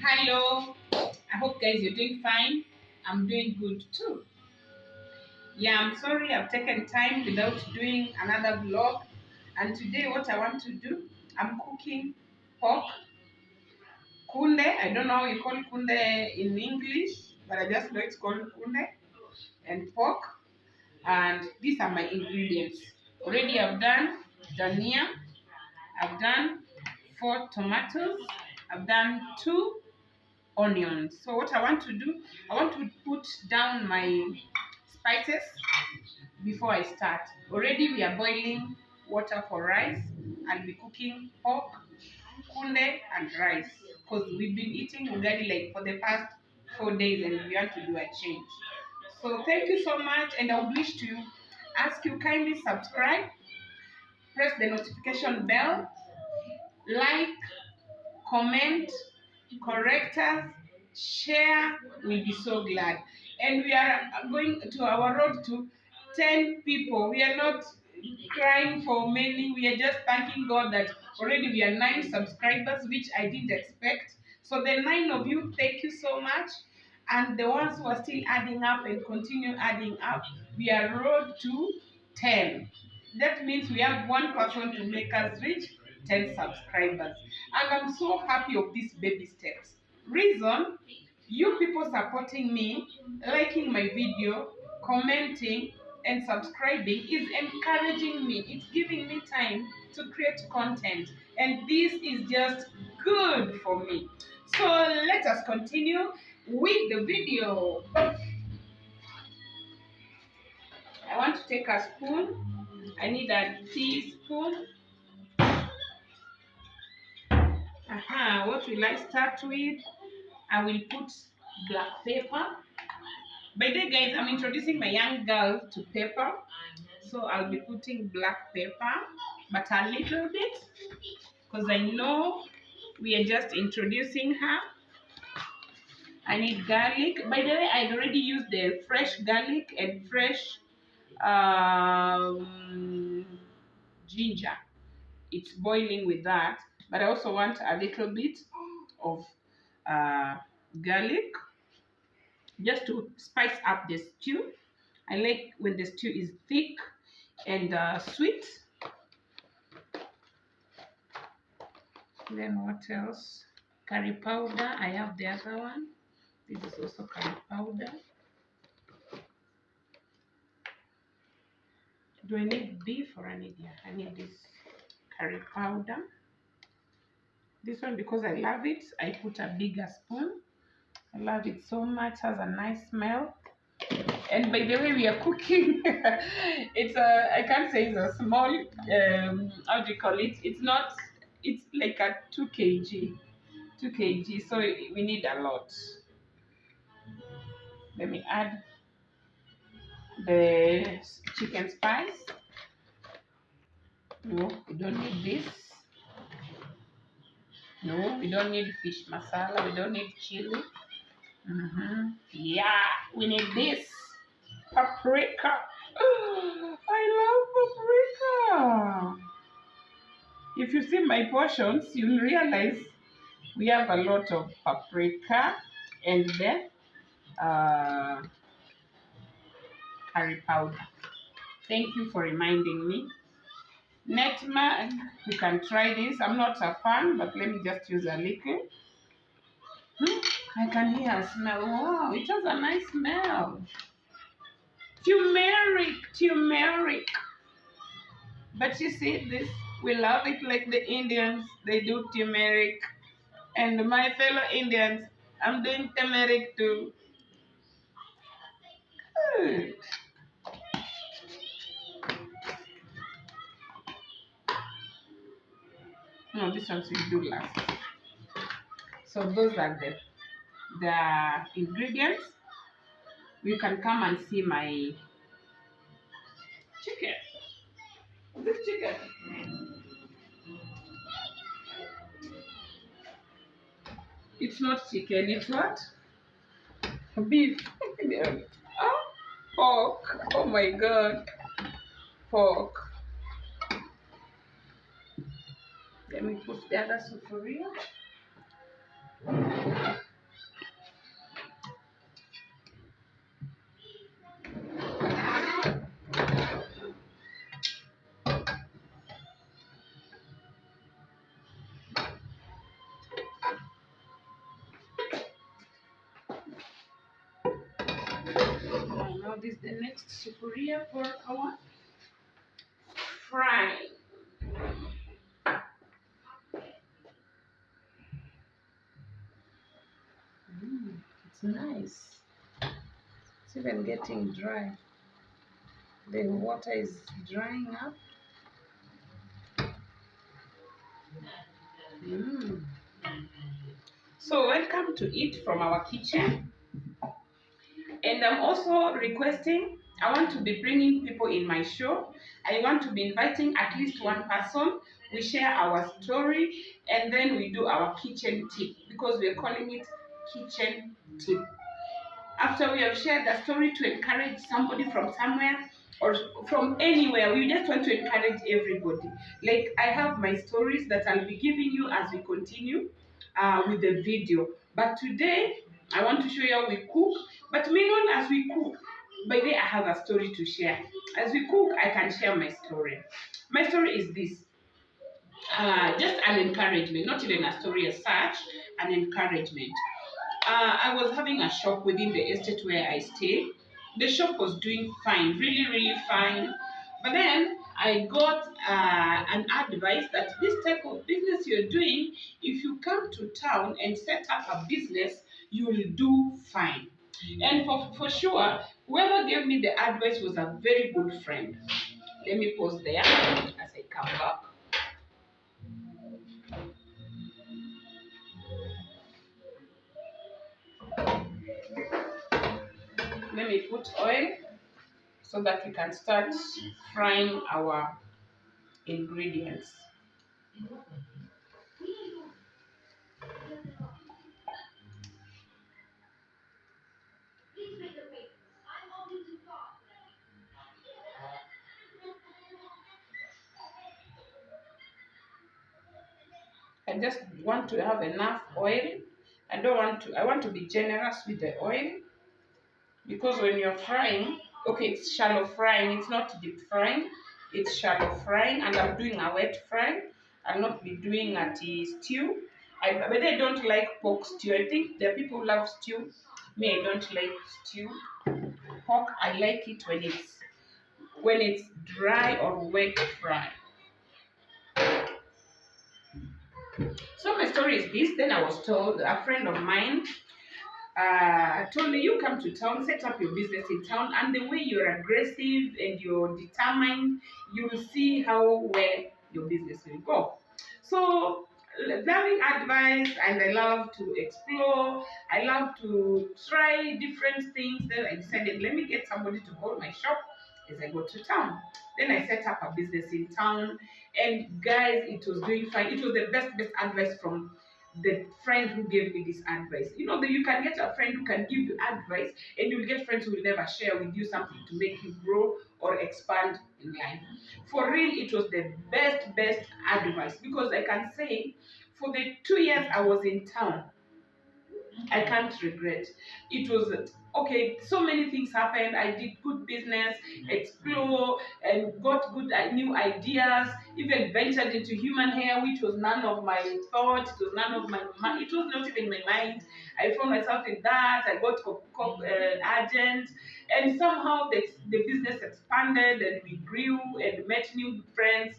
Hello, I hope guys you're doing fine. I'm doing good too. Yeah, I'm sorry I've taken time without doing another vlog. And today, what I want to do, I'm cooking pork kunde. I don't know how you call kunde in English, but I just know it's called kunde and pork. And these are my ingredients. Already, I've done dania, I've done 4 tomatoes, I've done 2 onions. So what I want to do, I want to put down my spices before I start. Already we are boiling water for rice. I'll be cooking pork, kunde and rice because we've been eating ugali like for the past 4 days and we want to do a change. So thank you so much, and I wish to ask you kindly subscribe, press the notification bell, like, comment, correct us, share. We'll be so glad. And we are going to our road to 10 people. We are not crying for many. We are just thanking God that already we are 9 subscribers, which I didn't expect. So the 9 of you, thank you so much. And the ones who are still adding up and continue adding up, we are road to 10. That means we have one person to make us reach 10 subscribers. And I'm so happy of these baby steps. Reason, you people supporting me, liking my video, commenting, and subscribing is encouraging me. It's giving me time to create content. And this is just good for me. So let us continue with the video. I want to take a spoon. I need a teaspoon. What will I start with? I will put black pepper. By the way, guys, I'm introducing my young girl to pepper. So I'll be putting black pepper, but a little bit, because I know we are just introducing her. I need garlic. By the way, I already used the fresh garlic and fresh ginger. It's boiling with that, but I also want a little bit of garlic just to spice up the stew. I like when the stew is thick and sweet. Then what else? Curry powder. I have the other one. This is also curry powder. Do I need beef or I need? Yeah, I need this curry powder. This one, because I love it, I put a bigger spoon. I love it so much. Has a nice smell. And by the way, we are cooking. I can't say it's a small. How do you call it? It's not. It's like a 2 kg. 2 kg. So we need a lot. Let me add the chicken spice. No, we don't need this. No, we don't need fish masala. We don't need chili. Yeah, we need this. Paprika. I love paprika. If you see my portions, you'll realize we have a lot of paprika and then curry powder. Thank you for reminding me. Nutmeg, you can try this. I'm not a fan, but let me just use a little. I can hear a smell. Wow, it has a nice smell. Turmeric. But you see this, we love it like the Indians. They do turmeric. And my fellow Indians, I'm doing turmeric too. Good. No, this one will do last. So those are the ingredients. You can come and see my chicken. This chicken. It's not chicken, it's what? Beef. Oh, pork. Oh my god. Pork. Let me put the other sufuria. Now this is the next sufuria for our fry. It's nice. It's even getting dry. The water is drying up. Mm. So welcome to Eat from our kitchen. And I'm also requesting, I want to be bringing people in my show. I want to be inviting at least one person. We share our story and then we do our kitchen tip because we're calling it kitchen tip. After we have shared the story to encourage somebody from somewhere or from anywhere, we just want to encourage everybody. Like I have my stories that I'll be giving you as we continue with the video. But today, I want to show you how we cook. But meanwhile, as we cook, by the way, I have a story to share. As we cook, I can share my story. My story is this. Just an encouragement, not even a story as such, an encouragement. I was having a shop within the estate where I stay. The shop was doing fine, really, really fine. But then I got an advice that this type of business you're doing, if you come to town and set up a business, you will do fine. And for sure, whoever gave me the advice was a very good friend. Let me pause there as I come back. Let me put oil so that we can start frying our ingredients. I just want to have enough oil. I want to be generous with the oil because when you're frying, okay, it's shallow frying, it's not deep frying, it's shallow frying, and I'm doing a wet fry. I'll not be doing a stew. But I don't like pork stew. I think there are people who love stew. Me, I don't like stew. Pork, I like it when it's dry or wet fry. So my story is this. Then I was told, a friend of mine told me, you come to town, set up your business in town, and the way you're aggressive and you're determined, you will see how well your business will go. So, loving advice, and I love to explore, I love to try different things. Then I decided, let me get somebody to hold my shop as I go to town. Then I set up a business in town, and guys, it was doing fine. It was the best advice from the friend who gave me this advice. You know that you can get a friend who can give you advice, and you'll get friends who will never share with you something to make you grow or expand in life. For real, it was the best advice because I can say for the 2 years I was in town, I can't regret. It was okay. So many things happened. I did good business, explore, and got good new ideas. Even ventured into human hair, which was none of my thought. It was none of my mind. It was not even my mind. I found myself in that. I got agent, and somehow the business expanded, and we grew and met new friends.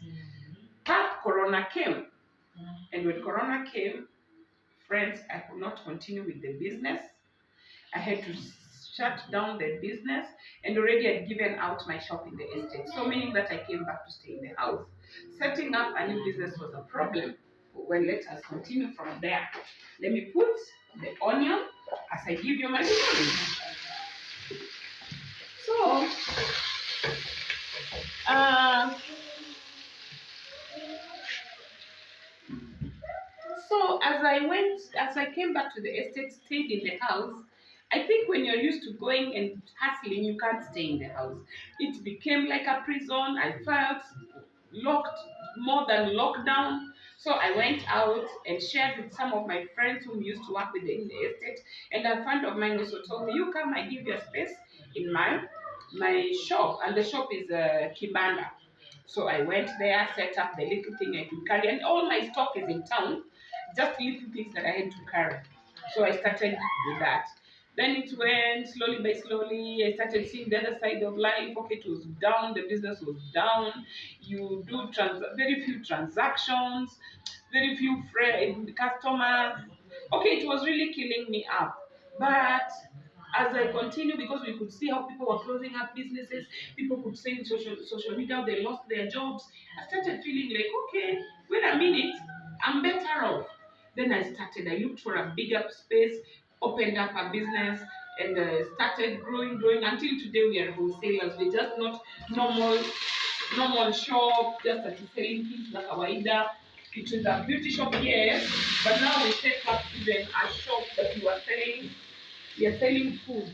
But Corona came, and when Corona came, friends, I could not continue with the business. I had to shut down the business, and already I'd given out my shop in the estate. So meaning that I came back to stay in the house. Setting up a new business was a problem. Well, let us continue from there. Let me put the onion as I give you my story. So, as I came back to the estate, stayed in the house, I think when you're used to going and hustling, you can't stay in the house. It became like a prison. I felt locked more than lockdown. So I went out and shared with some of my friends who used to work with in the estate. And a friend of mine also told me, you come, I give you a space in my shop. And the shop is Kibanda. So I went there, set up the little thing I could carry. And all my stock is in town, just little things that I had to carry. So I started with that. Then it went slowly by slowly. I started seeing the other side of life. Okay, it was down, the business was down. You do very few transactions, very few customers. Okay, it was really killing me up. But as I continue, because we could see how people were closing up businesses, people could say in social media they lost their jobs. I started feeling like, okay, wait a minute, I'm better off. Then I looked for a bigger space, opened up a business, and started growing until today we are wholesalers. We're just not normal shop, just like selling things like kawaida. It is a beauty shop, yes, but now we set up even a shop that we are selling food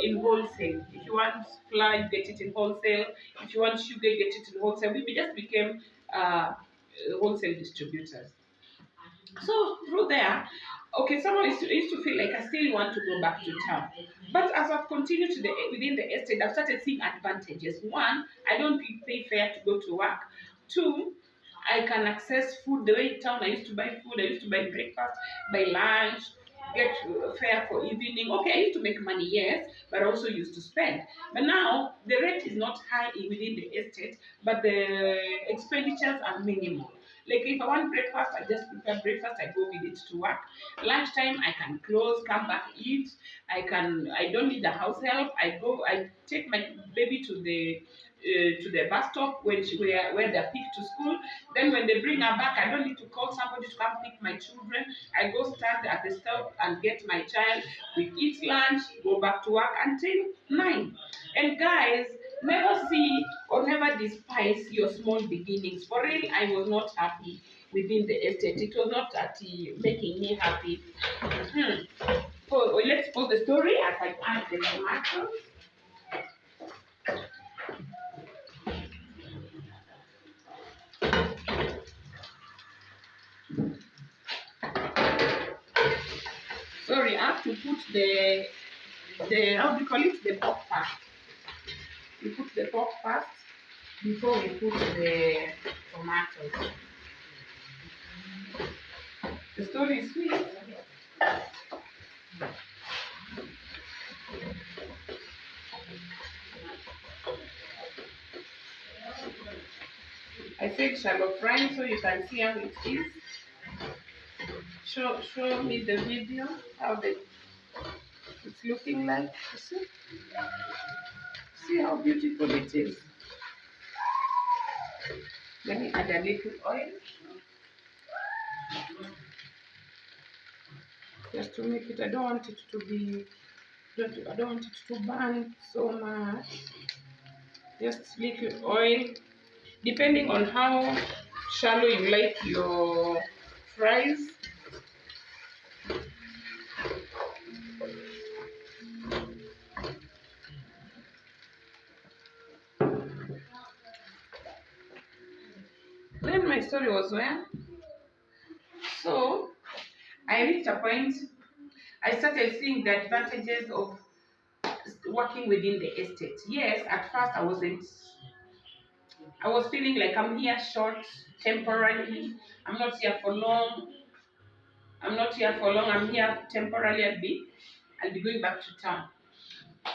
in wholesale. If you want flour, you get it in wholesale. If you want sugar, you get it in wholesale. We just became wholesale distributors. So through there, okay, someone used to feel like I still want to go back to town. But as I've continued within the estate, I've started seeing advantages. One, I don't pay fare to go to work. Two, I can access food the way in town I used to buy food. I used to buy breakfast, buy lunch, get fare for evening. Okay, I used to make money, yes, but I also used to spend. But now the rent is not high within the estate, but the expenditures are minimal. Like if I want breakfast, I just prepare breakfast, I go with it to work. Lunchtime, I can close, come back, eat. I don't need the house help. I take my baby to the bus stop where they're picked to school. Then when they bring her back, I don't need to call somebody to come pick my children. I go stand at the stop and get my child. We eat lunch, go back to work until 9. And guys, never see or never despise your small beginnings. For real, I was not happy within the estate. It was not making me happy. So let's pause the story as I add the tomatoes. Sorry, I have to put the how do you call it, the pork first. We put the pork first before we put the tomatoes. The story is sweet. I said shallow frying so you can see how it is. Show me the video how it's looking like. You see how beautiful it is. Let me add a little oil just to make it. I don't want it to be. I don't want it to burn so much. Just little oil, depending on how shallow you like your fries. Then my story was where? So I reached a point, I started seeing the advantages of working within the estate. Yes, at first I was feeling like I'm here short, temporarily. I'm not here for long. I'm here temporarily. I'll be going back to town.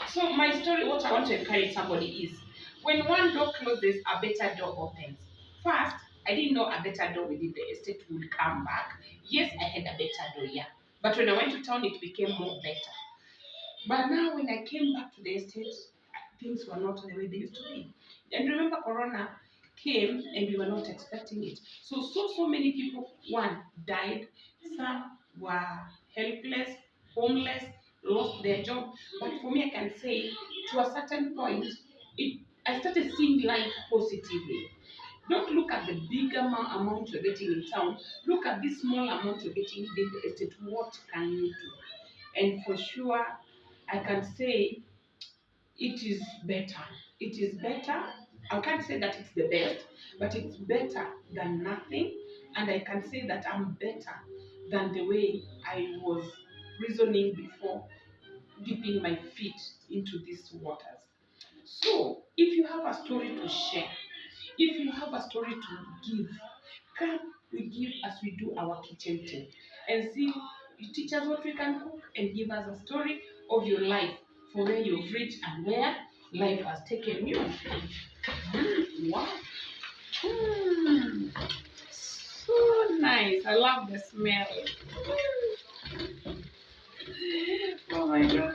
So my story, what I want to encourage somebody is, when one door closes, a better door opens. First, I didn't know a better door within the estate would come back. Yes, I had a better door, yeah. But when I went to town, it became more better. But now when I came back to the estate, things were not the way they used to be. And remember, Corona came and we were not expecting it. So many people, one, died. Some were helpless, homeless, lost their job. But for me, I can say, to a certain point, I started seeing life positively. Don't look at the big amount you're getting in town. Look at this small amount you're getting in the estate. What can you do? And for sure, I can say it is better. It is better. I can't say that it's the best, but it's better than nothing. And I can say that I'm better than the way I was reasoning before dipping my feet into these waters. So, if you have a story to share, if you have a story to give, come we give as we do our kitchen tip and see You teach us what we can cook and give us a story of your life, for where you've reached and where life has taken you. Wow. So nice. I love the smell. Oh my god.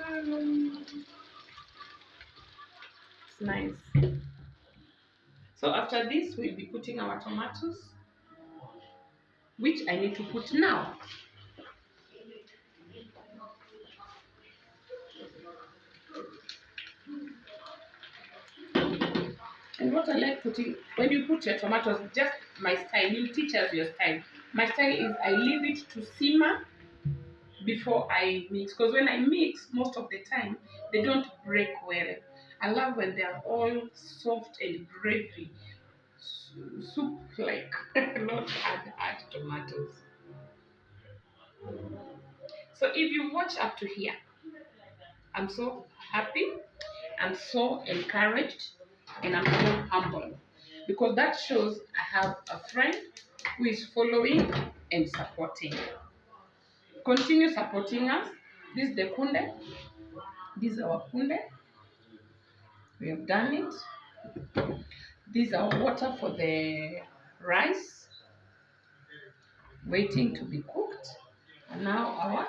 It's nice. So after this, we'll be putting our tomatoes, which I need to put now. And what I like putting, when you put your tomatoes, just my style, you teach us your style. My style is I leave it to simmer before I mix. Because when I mix, most of the time, they don't break well. I love when they are all soft and gravy, soup like, not hard tomatoes. So if you watch up to here, I'm so happy, I'm so encouraged, and I'm so humble, because that shows I have a friend who is following and supporting. Continue supporting us. This is the kunde. This is our kunde. We have done it. This is our water for the rice, waiting to be cooked. And now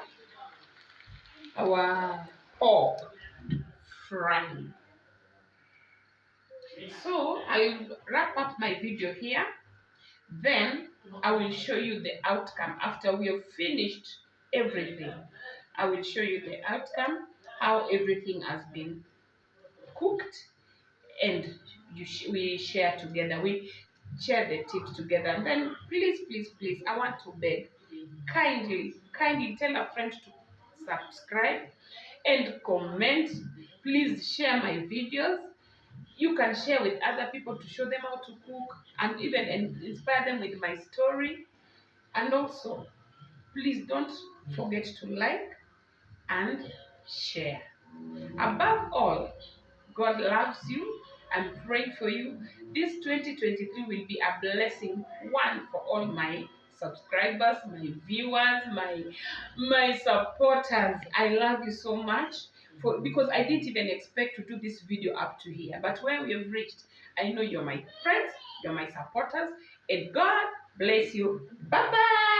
our pork frying. So I'll wrap up my video here. Then I will show you the outcome after we have finished everything. I will show you the outcome, how everything has been cooked, and we share together. We share the tips together. And then please, I want to beg, kindly tell a friend to subscribe and comment. Please share my videos. You can share with other people to show them how to cook and even inspire them with my story. And also, please don't forget to like and share. Above all, God loves you. I'm praying for you. This 2023 will be a blessing, one, for all my subscribers, my viewers, my supporters. I love you so much, because I didn't even expect to do this video up to here. But where we have reached, I know you're my friends, you're my supporters, and God bless you. Bye bye.